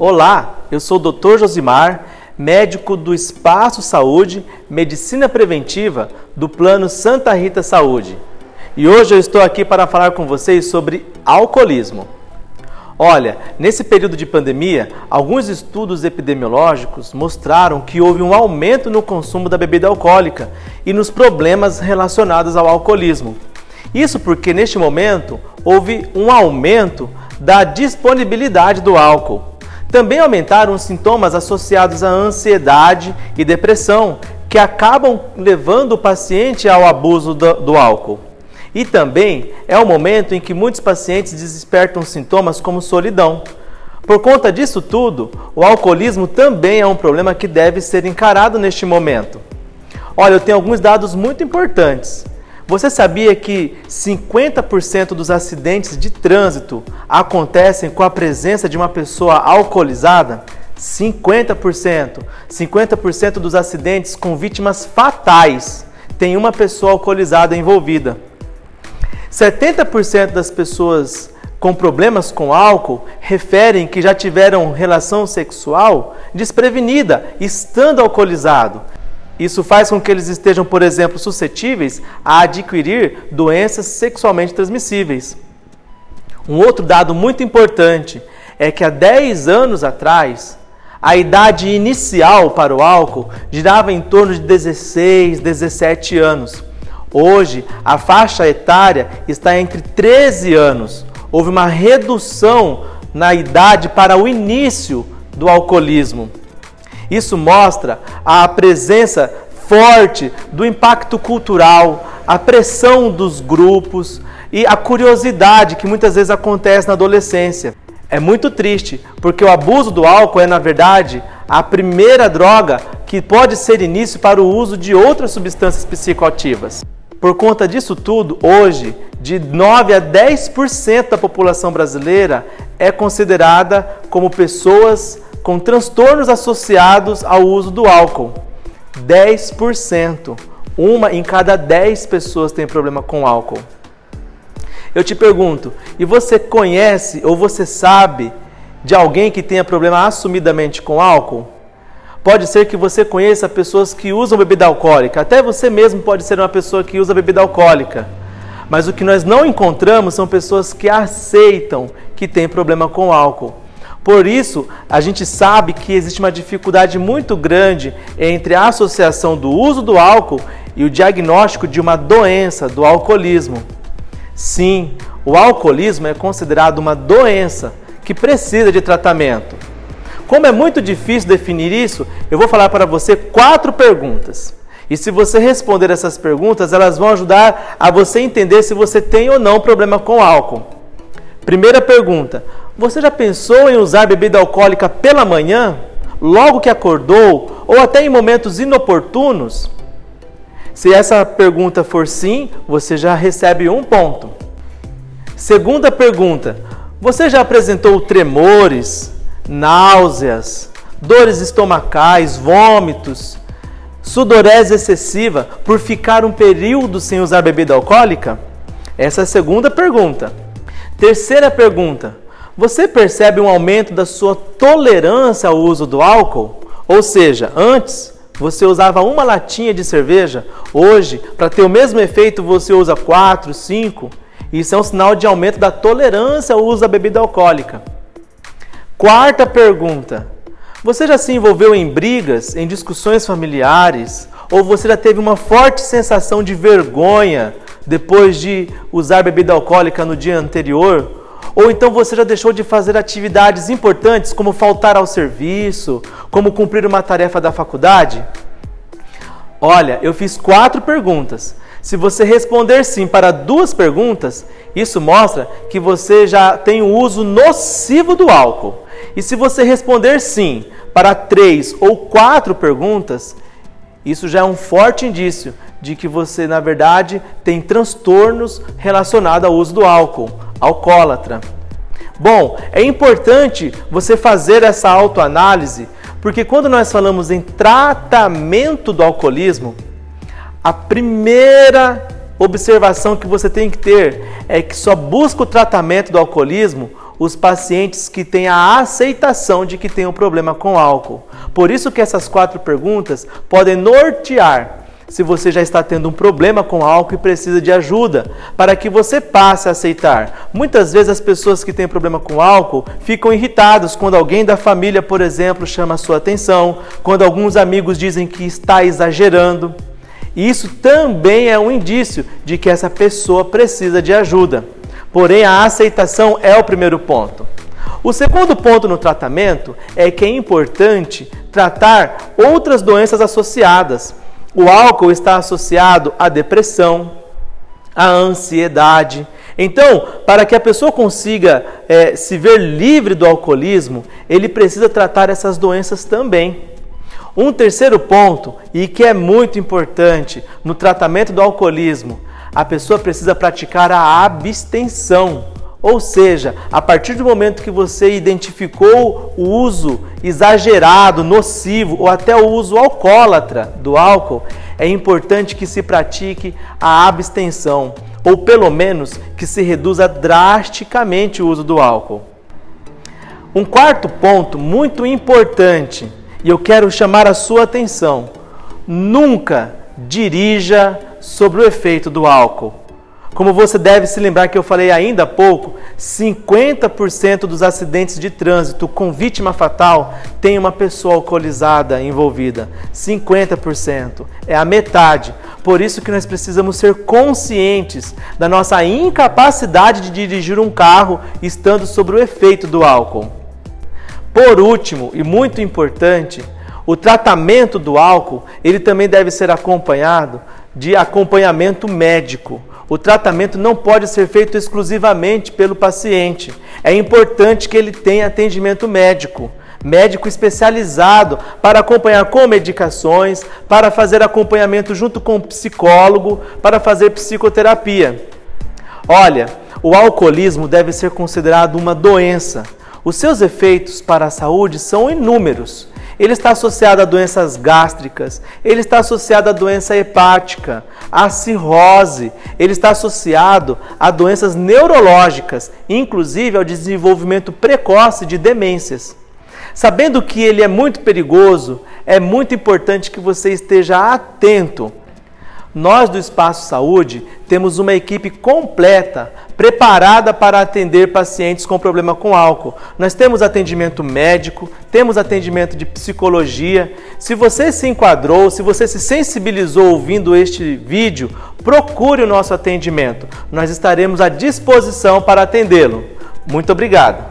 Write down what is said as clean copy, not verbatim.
Olá, eu sou o Dr. Josimar, médico do Espaço Saúde, Medicina Preventiva do Plano Santa Rita Saúde. E hoje eu estou aqui para falar com vocês sobre alcoolismo. Olha, nesse período de pandemia, alguns estudos epidemiológicos mostraram que houve um aumento no consumo da bebida alcoólica e nos problemas relacionados ao alcoolismo. Isso porque neste momento houve um aumento da disponibilidade do álcool. Também aumentaram os sintomas associados à ansiedade e depressão, que acabam levando o paciente ao abuso do álcool. E também é o momento em que muitos pacientes despertam sintomas como solidão. Por conta disso tudo, o alcoolismo também é um problema que deve ser encarado neste momento. Olha, eu tenho alguns dados muito importantes. Você sabia que 50% dos acidentes de trânsito acontecem com a presença de uma pessoa alcoolizada? 50%. 50% dos acidentes com vítimas fatais tem uma pessoa alcoolizada envolvida. 70% das pessoas com problemas com álcool referem que já tiveram relação sexual desprevenida, estando alcoolizado. Isso faz com que eles estejam, por exemplo, suscetíveis a adquirir doenças sexualmente transmissíveis. Um outro dado muito importante é que há 10 anos atrás, a idade inicial para o álcool girava em torno de 16, 17 anos. Hoje, a faixa etária está entre 13 anos. Houve uma redução na idade para o início do alcoolismo. Isso mostra a presença forte do impacto cultural, a pressão dos grupos e a curiosidade que muitas vezes acontece na adolescência. É muito triste, porque o abuso do álcool é, na verdade, a primeira droga que pode ser início para o uso de outras substâncias psicoativas. Por conta disso tudo, hoje, de 9 a 10% da população brasileira é considerada como pessoas com transtornos associados ao uso do álcool. 10%. Uma em cada 10 pessoas tem problema com álcool. Eu te pergunto, e você conhece ou você sabe de alguém que tenha problema assumidamente com álcool? Pode ser que você conheça pessoas que usam bebida alcoólica, até você mesmo pode ser uma pessoa que usa bebida alcoólica. Mas o que nós não encontramos são pessoas que aceitam que tem problema com álcool. Por isso, a gente sabe que existe uma dificuldade muito grande entre a associação do uso do álcool e o diagnóstico de uma doença, do alcoolismo. Sim, o alcoolismo é considerado uma doença que precisa de tratamento. Como é muito difícil definir isso, eu vou falar para você 4 perguntas. E se você responder essas perguntas, elas vão ajudar a você entender se você tem ou não problema com álcool. Primeira pergunta: você já pensou em usar bebida alcoólica pela manhã, logo que acordou, ou até em momentos inoportunos? Se essa pergunta for sim, você já recebe 1 ponto. Segunda pergunta: você já apresentou tremores, náuseas, dores estomacais, vômitos, sudorese excessiva por ficar um período sem usar bebida alcoólica? Essa é a segunda pergunta. Terceira pergunta: você percebe um aumento da sua tolerância ao uso do álcool? Ou seja, antes você usava 1 latinha de cerveja, hoje, para ter o mesmo efeito, você usa 4, 5. Isso é um sinal de aumento da tolerância ao uso da bebida alcoólica. Quarta pergunta: você já se envolveu em brigas, em discussões familiares? Ou você já teve uma forte sensação de vergonha depois de usar bebida alcoólica no dia anterior? Ou então você já deixou de fazer atividades importantes, como faltar ao serviço, como cumprir uma tarefa da faculdade? Olha, eu fiz 4 perguntas. Se você responder sim para 2 perguntas, isso mostra que você já tem o uso nocivo do álcool. E se você responder sim para 3 ou 4 perguntas, isso já é um forte indício de que você, na verdade, tem transtornos relacionados ao uso do álcool, alcoólatra. Bom, é importante você fazer essa autoanálise, porque quando nós falamos em tratamento do alcoolismo, a primeira observação que você tem que ter é que só busca o tratamento do alcoolismo os pacientes que têm a aceitação de que tem um problema com álcool. Por isso que essas 4 perguntas podem nortear se você já está tendo um problema com álcool e precisa de ajuda, para que você passe a aceitar. Muitas vezes as pessoas que têm problema com álcool ficam irritadas quando alguém da família, por exemplo, chama a sua atenção, quando alguns amigos dizem que está exagerando. E isso também é um indício de que essa pessoa precisa de ajuda. Porém, a aceitação é o primeiro ponto. O segundo ponto no tratamento é que é importante tratar outras doenças associadas. O álcool está associado à depressão, à ansiedade. Então, para que a pessoa consiga se ver livre do alcoolismo, ele precisa tratar essas doenças também. Um terceiro ponto, e que é muito importante no tratamento do alcoolismo, a pessoa precisa praticar a abstenção. Ou seja, a partir do momento que você identificou o uso exagerado, nocivo ou até o uso alcoólatra do álcool, é importante que se pratique a abstenção, ou pelo menos que se reduza drasticamente o uso do álcool. Um quarto ponto muito importante, e eu quero chamar a sua atenção: nunca dirija sob o efeito do álcool. Como você deve se lembrar que eu falei ainda há pouco, 50% dos acidentes de trânsito com vítima fatal tem uma pessoa alcoolizada envolvida. 50%. É a metade. Por isso que nós precisamos ser conscientes da nossa incapacidade de dirigir um carro estando sob o efeito do álcool. Por último, e muito importante, o tratamento do álcool, ele também deve ser acompanhado de acompanhamento médico. O tratamento não pode ser feito exclusivamente pelo paciente. É importante que ele tenha atendimento médico especializado para acompanhar com medicações, para fazer acompanhamento junto com o psicólogo, para fazer psicoterapia. Olha, o alcoolismo deve ser considerado uma doença. Os seus efeitos para a saúde são inúmeros. Ele está associado a doenças gástricas, ele está associado à doença hepática, à cirrose, ele está associado a doenças neurológicas, inclusive ao desenvolvimento precoce de demências. Sabendo que ele é muito perigoso, é muito importante que você esteja atento. Nós do Espaço Saúde temos uma equipe completa, preparada para atender pacientes com problema com álcool. Nós temos atendimento médico, temos atendimento de psicologia. Se você se enquadrou, se você se sensibilizou ouvindo este vídeo, procure o nosso atendimento. Nós estaremos à disposição para atendê-lo. Muito obrigado.